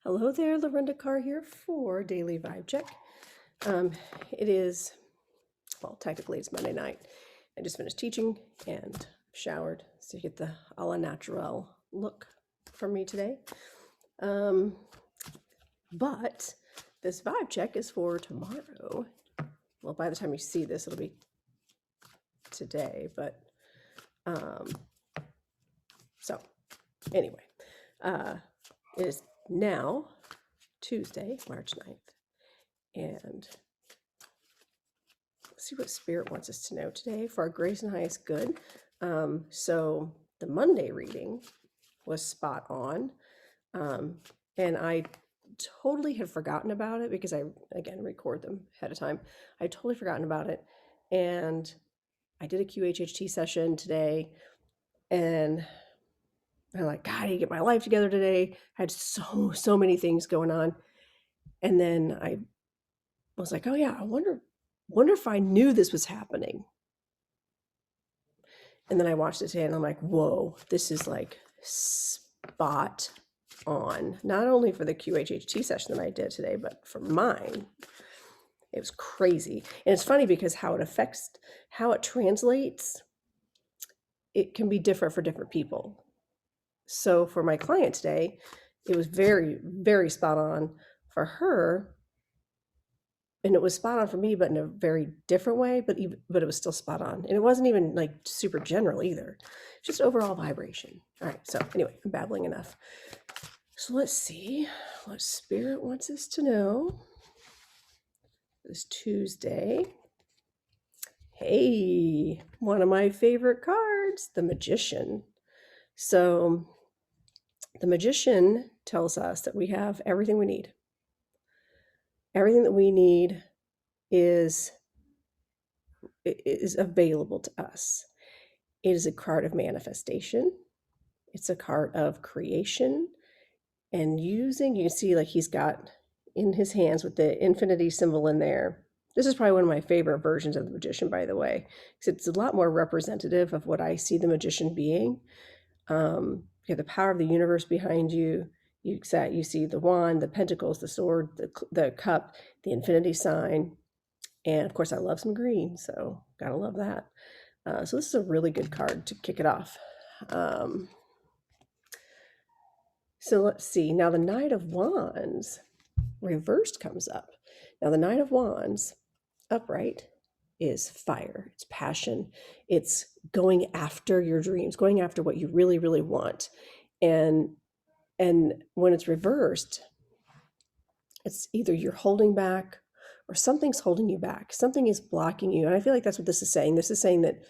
Hello there, Lorinda Carr here for Daily Vibe Check. It is, well, technically it's Monday night. I just finished teaching and showered, so you get the a la naturel look from me today. But this vibe check is for tomorrow. Well, by the time you see this, it'll be today, but so anyway, it is now Tuesday, March 9th, and let's see what Spirit wants us to know today for our greatest and highest good. So the Monday reading was spot on, and I totally had forgotten about it because I, again, record them ahead of time. I totally forgotten about it, and I did a QHHT session today, and I'm like, God, I need to get my life together today. I had so many things going on, and then I was like, oh yeah, I wonder if I knew this was happening. And then I watched it today and I'm like, whoa, this is like spot on. Not only for the QHHT session that I did today, but for mine. It was crazy. And it's funny because how it translates, it can be different for different people. So for my client today, it was very, very spot on for her. And it was spot on for me, but in a very different way, but it was still spot on. And it wasn't even like super general either, just overall vibration. All right, so anyway, I'm babbling enough. So let's see what Spirit wants us to know this Tuesday. Hey, one of my favorite cards, the Magician. So the Magician tells us that we have everything we need. Everything that we need is available to us. It is a card of manifestation. It's a card of creation and using, you can see like he's got in his hands with the infinity symbol in there. This is probably one of my favorite versions of the Magician, by the way, because it's a lot more representative of what I see the Magician being. You have the power of the universe behind you. You see the wand, the pentacles, the sword, the cup, the infinity sign. And of course, I love some green, so gotta love that. So this is a really good card to kick it off. So let's see. Now the Knight of Wands reversed comes up. Now the Knight of Wands upright is fire. It's passion. It's going after your dreams, going after what you really, really want. And when it's reversed, it's either you're holding back or something's holding you back. Something is blocking you. And I feel like that's what this is saying. This is saying that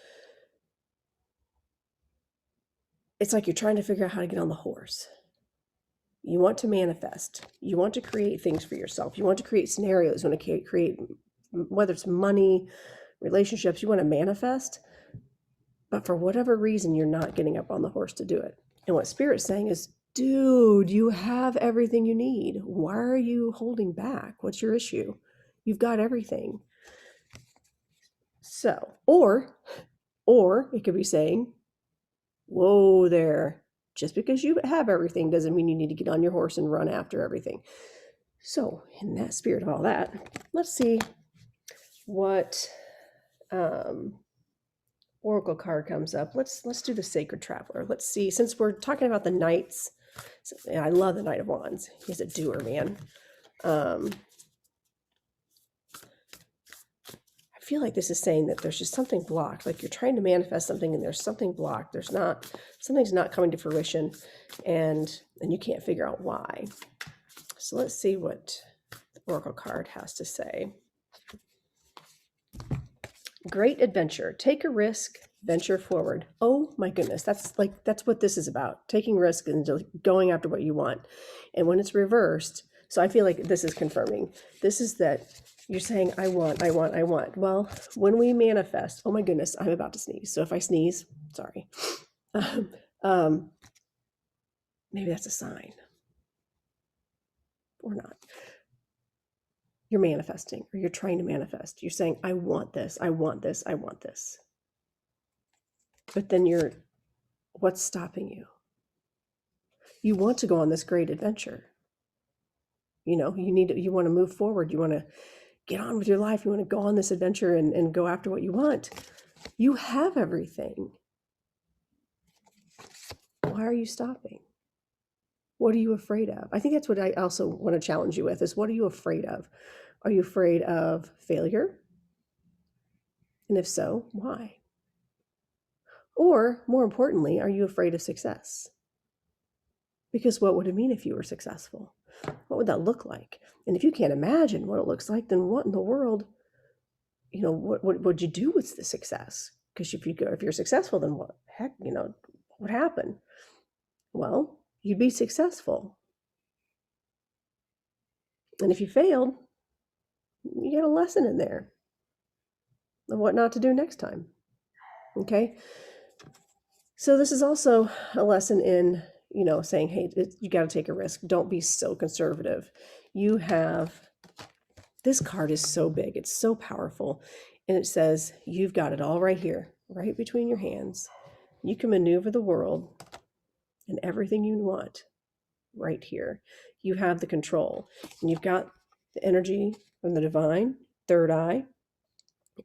it's like you're trying to figure out how to get on the horse. You want to manifest. You want to create things for yourself. You want to create scenarios. You want to create, whether it's money, relationships, you want to manifest. But for whatever reason, you're not getting up on the horse to do it. And what Spirit's saying is, dude, you have everything you need. Why are you holding back? What's your issue? You've got everything. So, or it could be saying, whoa there, just because you have everything doesn't mean you need to get on your horse and run after everything. So in that spirit of all that, let's see what oracle card comes up. Let's do the Sacred Traveler. Let's see, since we're talking about the knights, and I love the Knight of Wands. He's a doer, man. I feel like this is saying that there's just something blocked, like you're trying to manifest something and there's something blocked. Something's not coming to fruition, and you can't figure out why. So let's see what the oracle card has to say. Great adventure. Take a risk, venture forward. Oh my goodness, that's what this is about. Taking risk and going after what you want. And when it's reversed, so I feel like this is confirming. This is that you're saying, I want. Well, when we manifest, oh my goodness, I'm about to sneeze. So if I sneeze, sorry. Maybe that's a sign. Or not. You're manifesting, or you're trying to manifest. You're saying, I want this, I want this, I want this. But then what's stopping you? You want to go on this great adventure. You know, you want to move forward. You want to get on with your life. You want to go on this adventure and go after what you want. You have everything. Why are you stopping? What are you afraid of? I think that's what I also want to challenge you with is what are you afraid of? Are you afraid of failure? And if so, why? Or more importantly, are you afraid of success? Because what would it mean if you were successful? What would that look like? And if you can't imagine what it looks like, then what in the world, what would you do with the success? Because if you're successful, then what heck, what happened? Well, you'd be successful. And if you failed, you get a lesson in there of what not to do next time. Okay. So this is also a lesson in, saying, hey, you got to take a risk. Don't be so conservative. This card is so big. It's so powerful. And it says, you've got it all right here, right between your hands. You can maneuver the world and everything you want right here. You have the control. And you've got the energy from the divine, third eye,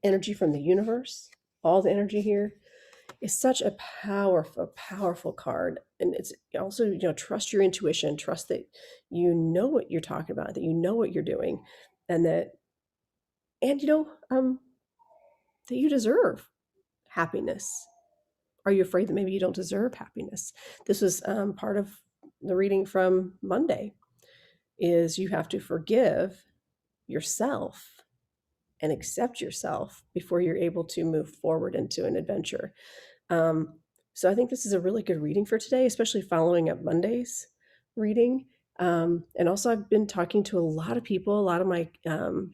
energy from the universe, all the energy here. Is such a powerful card. And it's also, trust your intuition, trust that you know what you're talking about, that you know what you're doing, and that you deserve happiness. Are you afraid that maybe you don't deserve happiness? This was part of the reading from Monday, is you have to forgive yourself and accept yourself before you're able to move forward into an adventure. So I think this is a really good reading for today, especially following up Monday's reading. And also, I've been talking to a lot of people, a lot of my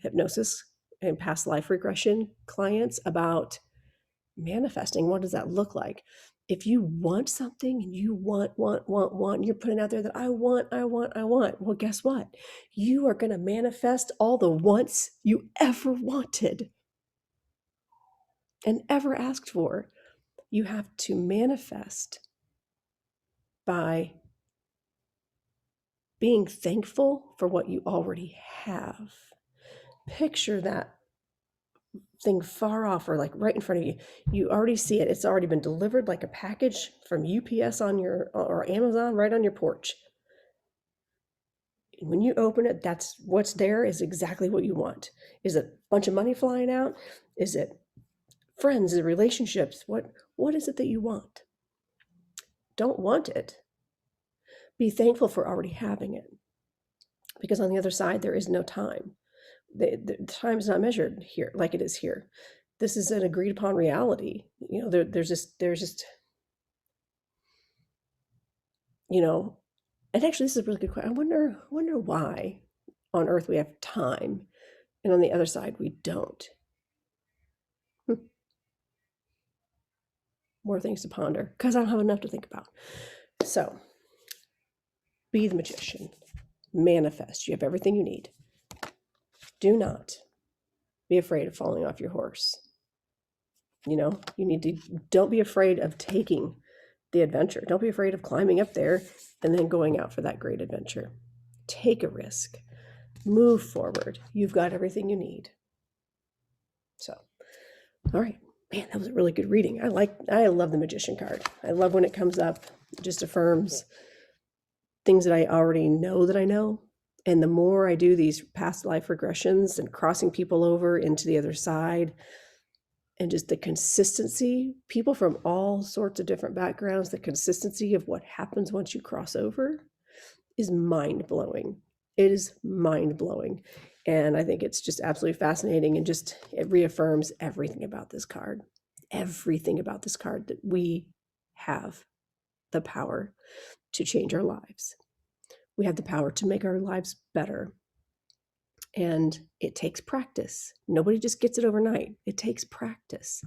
hypnosis and past life regression clients about manifesting. What does that look like? If you want something and you want, you're putting out there that I want. Well, guess what? You are going to manifest all the wants you ever wanted and ever asked for. You have to manifest by being thankful for what you already have. Picture that thing far off or like right in front of you. You already see it. It's already been delivered like a package from UPS or Amazon right on your porch. When you open it, that's what's there is exactly what you want. Is it a bunch of money flying out? Is it friends? Is it relationships? What is it that you want? Don't want it. Be thankful for already having it. Because on the other side, there is no time. The time is not measured here like it is here. This is an agreed upon reality. There's just, and actually, this is a really good question. I wonder why on Earth we have time, and on the other side we don't. More things to ponder because I don't have enough to think about. So, be the magician. Manifest. You have everything you need. Do not be afraid of falling off your horse. Don't be afraid of taking the adventure. Don't be afraid of climbing up there and then going out for that great adventure. Take a risk. Move forward. You've got everything you need. So, all right. Man, that was a really good reading. I love the Magician card. I love when it comes up. It just affirms things that I already know that I know. And the more I do these past life regressions and crossing people over into the other side, and just the consistency, people from all sorts of different backgrounds, the consistency of what happens once you cross over is mind-blowing. It is mind-blowing. And I think it's just absolutely fascinating, and it reaffirms everything about this card. Everything about this card, that we have the power to change our lives. We have the power to make our lives better. And it takes practice. Nobody just gets it overnight. It takes practice,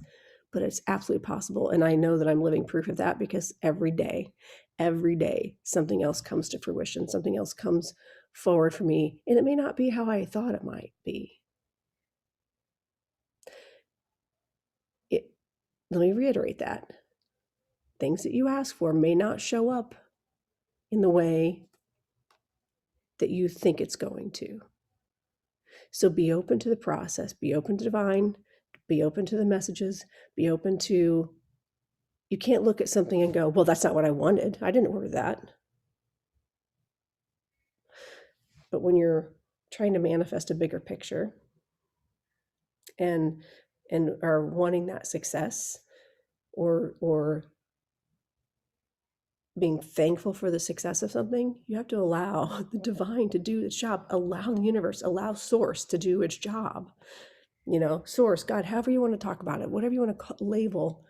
but it's absolutely possible. And I know that I'm living proof of that because every day, something else comes to fruition. Something else comes forward for me. And it may not be how I thought it might be. Let me reiterate that. Things that you ask for may not show up in the way that you think it's going to. So be open to the process, be open to divine, be open to the messages, be open to, you can't look at something and go, well, that's not what I wanted. I didn't order that. But when you're trying to manifest a bigger picture and are wanting that success, or being thankful for the success of something, you have to allow the divine to do its job, allow the universe, allow source to do its job. Source, God, however you want to talk about it, whatever you want to label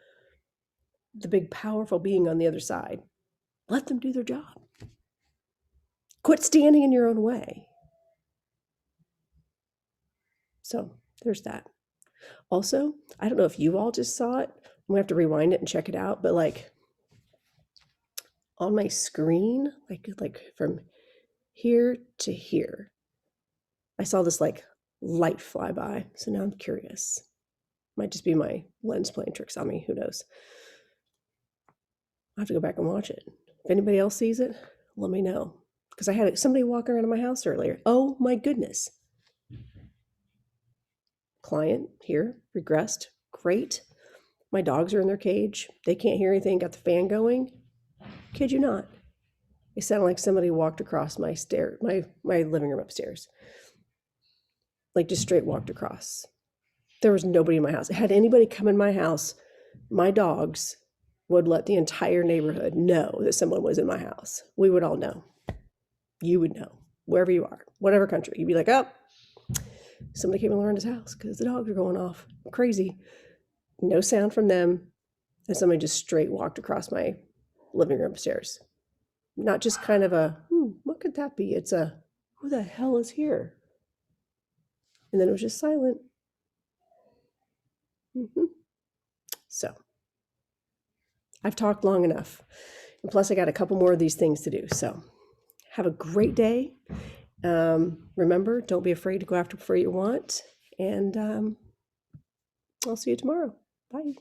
the big powerful being on the other side, let them do their job. Quit standing in your own way. So there's that. Also, I don't know if you all just saw it. I'm gonna have to rewind it and check it out, but like on my screen, like from here to here, I saw this like light fly by. So now I'm curious. Might just be my lens playing tricks on me. Who knows? I'll have to go back and watch it. If anybody else sees it, let me know. Because I had somebody walk around in my house earlier. Oh my goodness. Client here, regressed. Great. My dogs are in their cage. They can't hear anything. Got the fan going. Kid you not. It sounded like somebody walked across my living room upstairs. Like just straight walked across. There was nobody in my house. Had anybody come in my house, my dogs would let the entire neighborhood know that someone was in my house. We would all know. You would know. Wherever you are. Whatever country. You'd be like, oh, somebody came in Lorenda's house because the dogs are going off. Crazy. No sound from them. And somebody just straight walked across my living room upstairs. Not just kind of a, what could that be? It's a, who the hell is here? And then it was just silent. So I've talked long enough. And plus I got a couple more of these things to do. So have a great day. Remember, don't be afraid to go after what you want. And I'll see you tomorrow. Bye.